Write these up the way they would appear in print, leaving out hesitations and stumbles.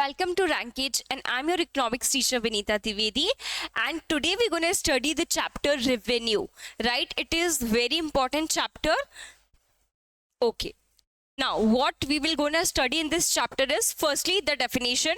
welcome to Rankage, and I'm your economics teacher Vinita Trivedi. And today we're going to study the chapter revenue, right? It is very important chapter. Okay. Now, what we will going to study in this chapter is firstly the definition.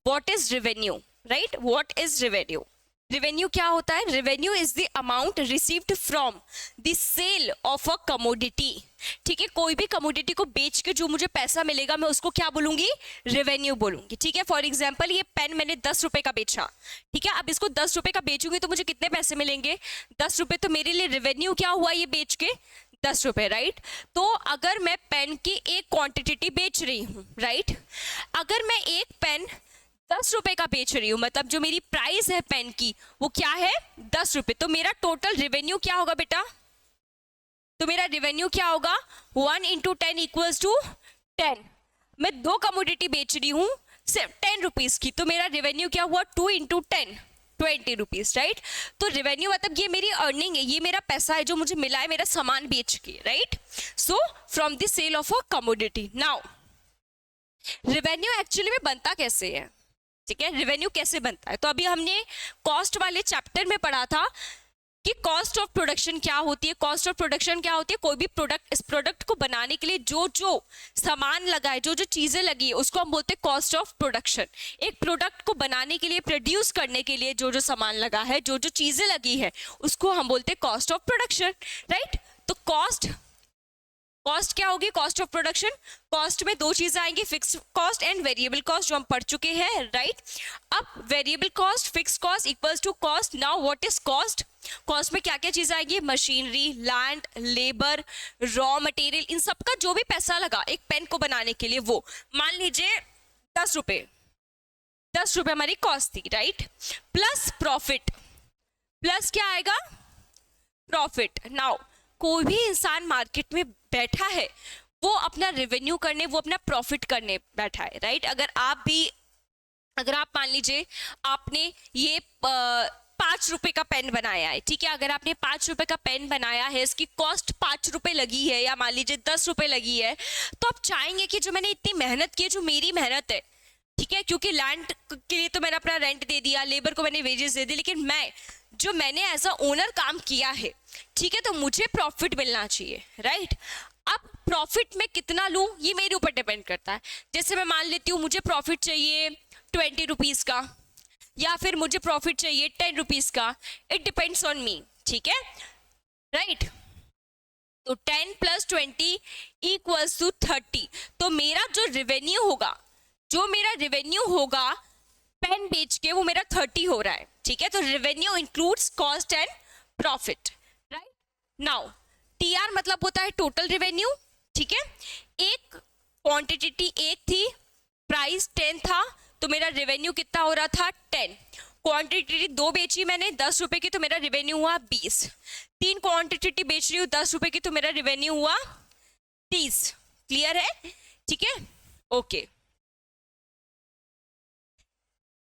What is revenue, right? What is revenue? Revenue क्या होता है? Revenue is the amount received from the sale of a commodity. ठीक है, कोई भी commodity को बेच के जो मुझे पैसा मिलेगा मैं उसको क्या बोलूंगी? रेवेन्यू बोलूंगी. ठीक है, फॉर एग्जांपल ये पेन मैंने 10 रुपए का बेचा. ठीक है, अब इसको 10 रुपए का बेचूंगी तो मुझे कितने पैसे मिलेंगे? 10 रुपए. तो मेरे लिए रेवेन्यू क्या हुआ ये बेच के? 10 रुपए, राइट? तो अगर मैं पेन की एक क्वांटिटी बेच रही हूँ, राइट, अगर मैं एक पेन 10 रुपए का बेच रही हूँ, मतलब जो मेरी प्राइस है पेन की वो क्या है? 10 रुपए. तो मेरा टोटल रेवेन्यू क्या होगा बेटा? तो मेरा रेवेन्यू क्या होगा? 1 इंटू 10 इक्वल्स टू 10. मैं दो कमोडिटी बेच रही हूँ सिर्फ 10 रुपीज की, तो मेरा रेवेन्यू क्या हुआ? 2 इंटू 10 20 रुपीज, राइट? तो रेवेन्यू मतलब ये मेरी अर्निंग है, ये मेरा पैसा है जो मुझे मिला है मेरा सामान बेच के, right? So from the sale of a commodity. Now revenue actually में बनता कैसे है? ठीक है, रेवेन्यू कैसे बनता है? तो अभी हमने कॉस्ट वाले चैप्टर में पढ़ा था कि कॉस्ट ऑफ प्रोडक्शन क्या होती है. कॉस्ट ऑफ प्रोडक्शन क्या होती है? कोई भी प्रोडक्ट, इस प्रोडक्ट को बनाने के लिए जो जो सामान लगा है, जो जो चीजें लगी है, उसको हम बोलते हैं कॉस्ट ऑफ प्रोडक्शन. एक प्रोडक्ट को बनाने के लिए, प्रोड्यूस करने के लिए जो जो सामान लगा है, जो जो चीजें लगी है, उसको हम बोलते हैं कॉस्ट ऑफ प्रोडक्शन, राइट? तो कॉस्ट क्या होगी? Cost of production. कॉस्ट में दो चीजें आएंगी, fix cost and variable cost, जो हम पढ़ चुके हैं, राइट? अब variable cost, fix cost equals to cost. Now what is cost? Cost में क्या क्या चीजें आएंगी? Machinery, land, labour, raw material, इन सब का जो भी पैसा लगा एक पेन को बनाने के लिए, वो मान लीजिए 10 रुपए. 10 रुपए हमारी कॉस्ट थी, राइट? Plus profit. प्लस क्या आएगा? प्रॉफिट. नाउ कोई भी इंसान मार्केट में बैठा है, वो अपना रेवेन्यू करने, वो अपना प्रॉफिट करने बैठा है, राइट? अगर आप मान लीजिए आपने ये 5 रुपए का पेन बनाया है, ठीक है? अगर आपने 5 रुपए का पेन बनाया है, इसकी कॉस्ट 5 रुपए लगी है, या मान लीजिए 10 रुपए लगी है, तो आप चाहेंगे कि जो मैंने इतनी मेहनत की है, जो मेरी मेहनत है, ठीक है, क्योंकि लैंड के लिए तो मैंने अपना रेंट दे दिया, लेबर को मैंने वेजेस दे दी, लेकिन मैंने एज अ ओनर काम किया है, ठीक है, तो मुझे प्रॉफिट मिलना चाहिए, राइट? अब प्रॉफिट में कितना लूं ये मेरे ऊपर डिपेंड करता है. जैसे मैं मान लेती हूँ मुझे प्रॉफिट चाहिए 20 रुपीज का, या फिर मुझे प्रॉफिट चाहिए 10 रुपीज का. इट डिपेंड्स ऑन मी, ठीक है, राइट? तो 10 प्लस 20 इक्वल्स टू 30. तो मेरा जो रेवेन्यू होगा पेन बेच के, वो मेरा 30 हो रहा है, ठीक है? तो revenue includes cost and profit, right? Now TR मतलब होता है टोटल रेवेन्यू, ठीक है? एक क्वांटिटी एक थी, प्राइस 10 था, तो मेरा रेवेन्यू कितना हो रहा था? 10. क्वांटिटी 2 बेची मैंने 10 रुपए की, तो मेरा रेवेन्यू हुआ 20. 3 क्वांटिटी बेच रही हूँ 10 रुपए की, तो मेरा रेवेन्यू हुआ 30. क्लियर है? ठीक है, okay.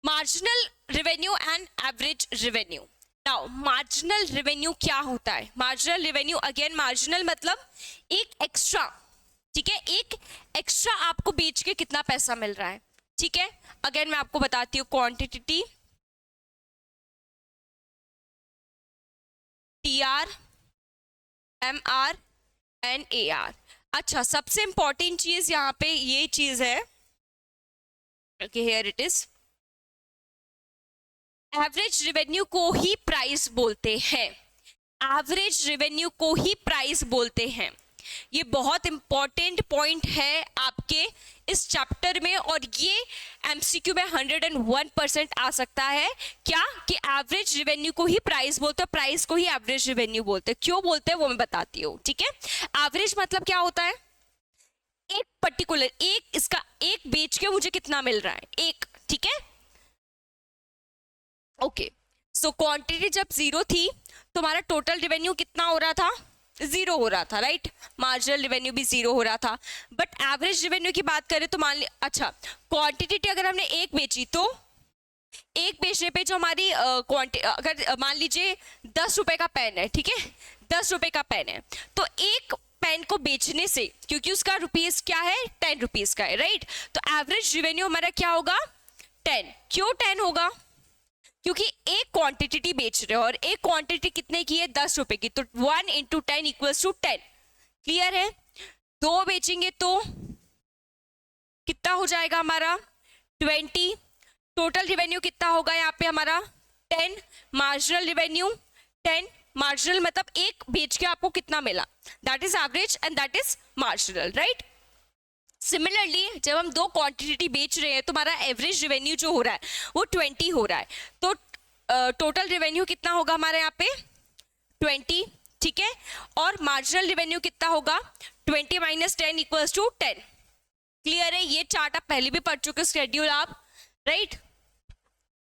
Marginal revenue and average revenue. Now marginal revenue क्या होता है? मार्जिनल रेवेन्यू, अगेन मार्जिनल मतलब एक एक्स्ट्रा, ठीक है, एक एक्स्ट्रा आपको बेच के कितना पैसा मिल रहा है, ठीक है? अगेन मैं आपको बताती हूँ, quantity, TR, MR and AR. अच्छा, सबसे इंपॉर्टेंट चीज यहाँ पे ये चीज है, okay, here it is. Average revenue को ही प्राइस बोलते हैं. एवरेज रेवेन्यू को ही प्राइस बोलते हैं. ये बहुत इंपॉर्टेंट पॉइंट है आपके इस चैप्टर में, और ये एमसीक्यू में 101% आ सकता है. क्या? कि एवरेज रेवेन्यू को ही प्राइस बोलते हैं, प्राइस को ही एवरेज रेवेन्यू बोलते हैं. क्यों बोलते हैं वो मैं बताती हूँ, ठीक है? एवरेज मतलब क्या होता है? एक पर्टिकुलर, एक बेच के मुझे कितना मिल रहा है, एक, ठीक है, ओके. सो क्वांटिटी जब 0 थी तो हमारा टोटल रेवेन्यू कितना हो रहा था? 0 हो रहा था, राइट? मार्जिनल रेवेन्यू भी 0 हो रहा था. बट एवरेज रेवेन्यू की बात करें तो मान ली, अच्छा, क्वांटिटी अगर हमने एक बेची, तो एक बेचने पे जो हमारी अगर मान लीजिए 10 रुपए का पेन है, ठीक है, 10 रुपए का पेन है, तो एक पेन को बेचने से, क्योंकि उसका रुपीस क्या है? 10 रुपीज का है, राइट? तो एवरेज रेवेन्यू हमारा क्या होगा? 10। क्यों 10 होगा? क्योंकि एक क्वांटिटी बेच रहे हो और एक क्वांटिटी कितने की है? 10 रुपए की, तो 1 इंटू 10 इक्वल्स टू 10। क्लियर है? दो बेचेंगे तो कितना हो जाएगा हमारा? 20। टोटल रिवेन्यू कितना होगा यहाँ पे हमारा? 10। Marginal revenue 10। मार्जिनल मतलब एक बेच के आपको कितना मिला, that is average and that is marginal, right? Similarly जब हम दो क्वांटिटी बेच रहे हैं तो हमारा एवरेज रिवेन्यू जो हो रहा है वो 20 हो रहा है, तो टोटल रिवेन्यू कितना होगा हमारे यहाँ पे? 20, ठीक है? और मार्जिनल रिवेन्यू कितना होगा? 20 माइनस 10 इक्वल्स टू 10। क्लियर है? ये चार्ट आप पहले भी पढ़ चुके हो, शेड्यूल आप, राइट?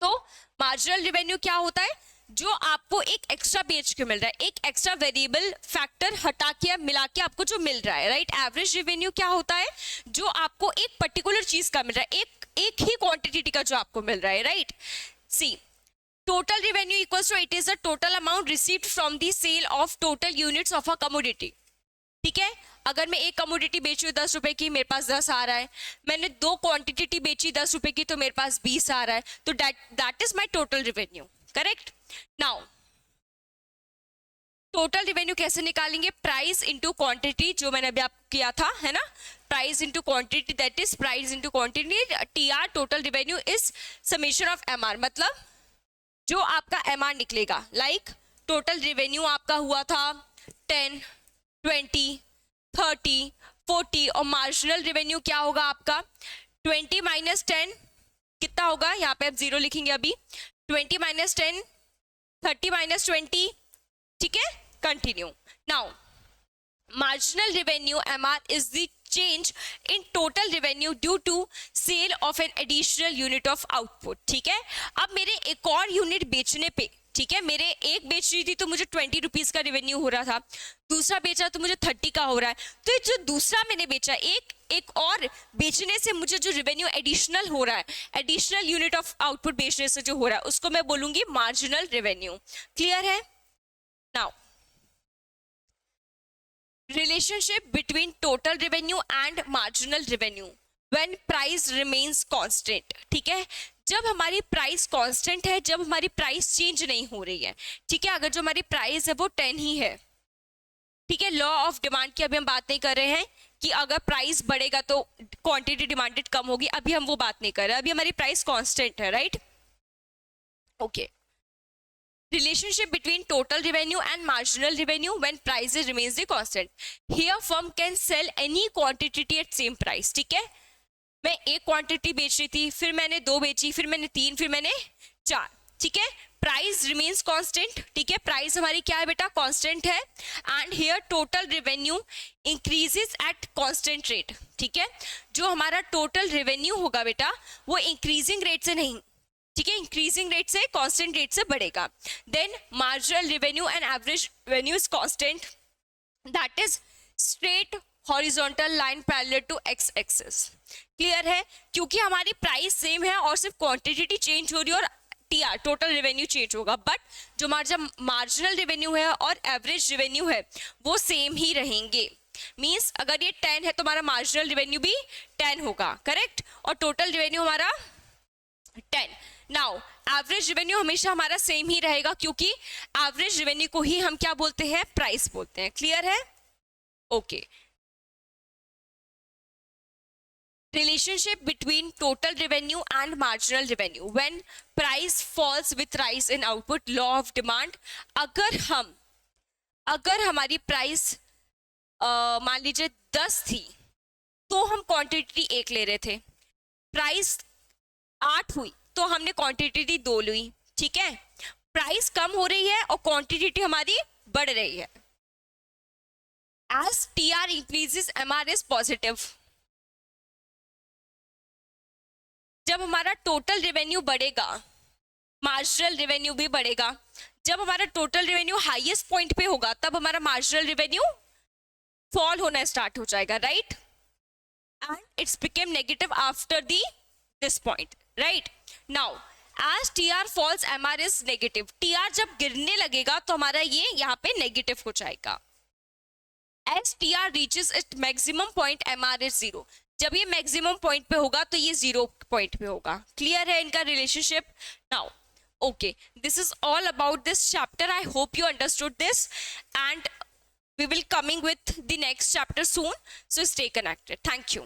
तो मार्जिनल रिवेन्यू क्या होता है? जो आपको एक एक्स्ट्रा बेच के मिल रहा है, एक एक्स्ट्रा वेरिएबल फैक्टर हटा के मिला के आपको जो मिल रहा है, राइट? एवरेज रिवेन्यू क्या होता है? जो आपको एक पर्टिकुलर चीज का मिल रहा है, एक ही क्वांटिटी का जो आपको मिल रहा है, right? See, total revenue equals to it is the total amount received from the sale of total units of a commodity. ठीक है? अगर मैं एक कमोडिटी बेची 10 रुपए की, मेरे पास 10 आ रहा है। मैंने दो क्वांटिटी बेची 10 रुपए की, तो मेरे पास 20 आ रहा है। तो that is my total revenue, correct? Now total revenue कैसे निकालेंगे? प्राइस इंटू क्वांटिटी, जो मैंने अभी आपको किया था, है ना? Price into quantity, that is price into quantity. TR total revenue is summation of MR, मतलब जो आपका एमआर निकलेगा, लाइक टोटल रिवेन्यू आपका हुआ था 10, 20, 30, 40 और मार्जिनल रिवेन्यू क्या होगा आपका? 20 माइनस 10 कितना होगा? यहाँ पे आप 0 लिखेंगे अभी। 20 माइनस 10, 30 माइनस 20, ठीक है? Continue. Now marginal revenue MR is the change in total revenue due to sale of an additional unit of output। ठीक है? अब मेरे एक और यूनिट बेचने पे, ठीक है, मेरे एक बेच रही थी तो मुझे 20 रुपीज का रेवेन्यू हो रहा था, दूसरा बेचा तो मुझे 30 का हो रहा है। तो ये जो दूसरा मैंने बेचा, एक और बेचने से मुझे जो रेवेन्यू एडिशनल हो रहा है, एडिशनल यूनिट ऑफ आउटपुट बेचने से जो हो रहा है, उसको मैं बोलूंगी मार्जिनल रेवेन्यू। क्लियर है? Now relationship between total revenue and marginal revenue when price remains constant। ठीक है? जब हमारी प्राइस कांस्टेंट है, जब हमारी प्राइस चेंज नहीं हो रही है, ठीक है? अगर जो हमारी प्राइस है वो 10 ही है, ठीक है? लॉ ऑफ डिमांड की अभी हम बात नहीं कर रहे हैं कि अगर प्राइस बढ़ेगा तो क्वांटिटी डिमांडेड कम होगी, अभी हम वो बात नहीं कर रहे, अभी हमारी प्राइस कांस्टेंट है, right? Okay. Relationship between total revenue and marginal revenue when prices remains the constant। Here firm can sell any quantity at same price। ठीक है? मैं एक क्वांटिटी बेच रही थी, फिर मैंने दो बेची, फिर मैंने तीन, फिर मैंने चार, ठीक है? प्राइस रिमेन्स कांस्टेंट, ठीक है? प्राइस हमारी क्या है बेटा? कांस्टेंट है। And here total revenue increases at constant rate. ठीक है? जो हमारा टोटल रेवेन्यू होगा बेटा, वो इंक्रीजिंग रेट से नहीं, ठीक है? इंक्रीजिंग रेट से, कांस्टेंट रेट से बढ़ेगा। Then marginal revenue and average revenue is constant, that is straight horizontal line parallel to X axis. Clear है? क्योंकि हमारी प्राइस सेम है और सिर्फ क्वांटिटी चेंज हो रही है और टीआर टोटल रेवेन्यू चेंज होगा, बट जो हमारा मार्जिनल रेवेन्यू है और एवरेज रेवेन्यू है वो सेम ही रहेंगे। मीन्स अगर ये 10 है तो हमारा मार्जिनल रेवेन्यू भी 10 होगा, करेक्ट? और टोटल रेवेन्यू हमारा 10। नाउ एवरेज रेवेन्यू हमेशा हमारा सेम ही रहेगा, क्योंकि एवरेज रेवेन्यू को ही हम क्या बोलते हैं? प्राइस बोलते हैं। क्लियर है? Okay. Relationship between total revenue and marginal revenue when price falls with rise in output, law of demand। अगर हमारी प्राइस मान लीजिए 10 थी तो हम क्वांटिटी 1 ले रहे थे, प्राइस 8 हुई तो हमने क्वांटिटी 2 ली, ठीक है? प्राइस कम हो रही है और क्वांटिटी हमारी बढ़ रही है। As TR increases, MR is positive। जब हमारा टोटल रेवेन्यू बढ़ेगा, मार्जिनल रेवेन्यू भी बढ़ेगा। जब हमारा टोटल रेवेन्यू हाईएस्ट पॉइंट पे होगा तब हमारा मार्जिनल रेवेन्यू फॉल होना स्टार्ट हो जाएगा, right? And it's became negative after this point, right? Now as TR falls, MR is negative. TR जब गिरने लगेगा तो हमारा ये यहाँ पे नेगेटिव हो जाएगा। As TR reaches it maximum point, MR is 0। जब ये मैक्सिमम पॉइंट पे होगा तो ये 0 पॉइंट पे होगा. क्लियर है इनका relationship? Now okay, this is all about this chapter. I hope you understood this, and we will coming with the next chapter soon, so stay connected. Thank you.